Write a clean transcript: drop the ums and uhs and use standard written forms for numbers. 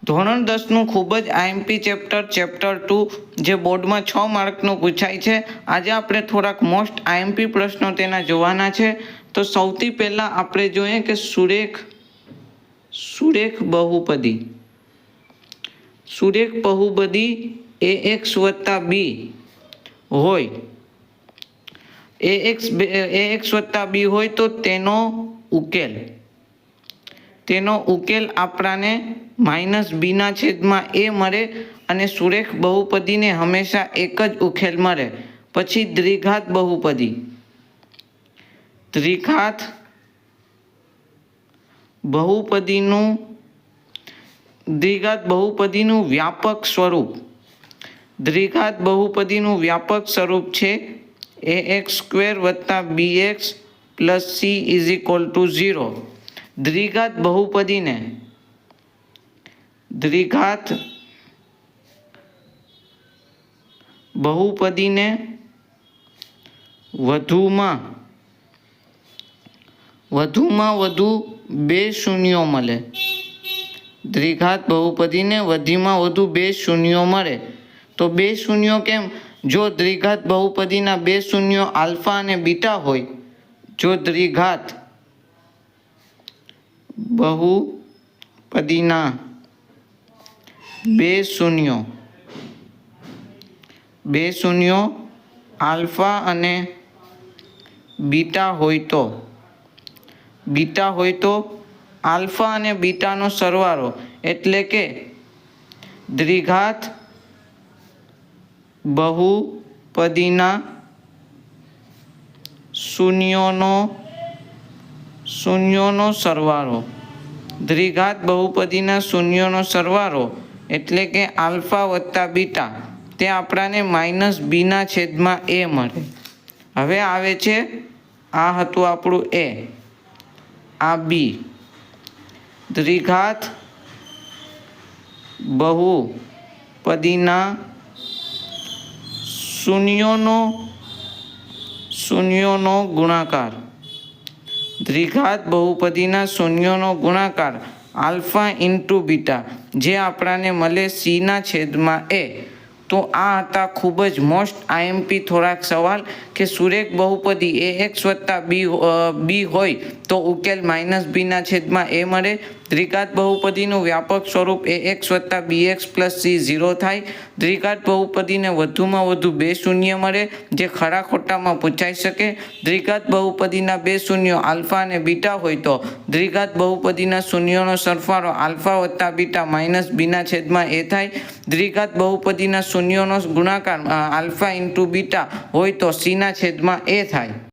ધોરણ 10નું ખૂબ જ આઈએમપી ચેપ્ટર 2 જે બોર્ડમાં 6 માર્કનું પૂછાય છે. આજે આપણે થોડાક મોસ્ટ આઈએમપી પ્રશ્નો તેના જોવાના છે. તો સૌથી પહેલા આપણે જોઈએ કે સુરેખ બહુપદી. સુરેખ બહુપદી ax + b હોય, ax + b હોય તો તેનો ઉકેલ આપણાને -b/a મળે અને સુરેખ બહુપદીને હંમેશા એક જ ઉકેલ મળે. પછી દ્વિઘાત બહુપદીનું વ્યાપક સ્વરૂપ. દ્વિઘાત બહુપદીનું વ્યાપક સ્વરૂપ છે ax² + bx + c = 0. દ્વિઘાત બહુપદીને વધુમાં વધુ બે શૂન્યો મળે. દ્વિઘાત બહુપદીને વધુમાં વધુ બે શૂન્યો મળે. તો બે શૂન્યો કેમ? જો દ્વિઘાત બહુપદીના બે શૂન્યો આલ્ફા અને બીટા હોય, જો દ્વિઘાત બહુપદીના બે શૂન્યો આલ્ફા અને બીટા હોય તો આલ્ફા અને બીટાનો સરવાળો એટલે કે દ્વિઘાત બહુપદીના શૂન્યોનો સરવાળો. દ્વિઘાત બહુપદીના શૂન્યોનો સરવાળો એટલે કે આલ્ફા + બીટા તે આપણાને -b/a મળે. હવે આવે છે, આ હતું આપણું a, આ b. દ્વિઘાત બહુપદીના શૂન્યોનો ગુણાકાર. દ્વિઘાત બહુપદીના શૂન્યોનો ગુણાકાર આલ્ફા × બીટા જે આપણાને મળે c/a. તો આ હતા ખૂબ જ મોસ્ટ આઈએમપી થોડાક સવાલ કે સુરેખ બહુપદી ax + b હોય તો ઉકેલ -b/a મળે. દ્વિઘાત બહુપદીનું વ્યાપક સ્વરૂપ ax + bx + c 0 થાય. દ્વિઘાત બહુપદીને વધુમાં વધુ બે શૂન્ય મળે જે ખરા ખોટામાં પૂછાઈ શકે. દ્વિઘાત બહુપદીના બે શૂન્યો આલ્ફા અને બીટા હોય તો દ્વિઘાત બહુપદીના શૂન્યોનો સરવાળો આલ્ફા + બીટા -b/a થાય. દ્વિઘાત બહુપદીના શૂન્યોનો ગુણાકાર આલ્ફા × બીટા હોય તો c/a થાય.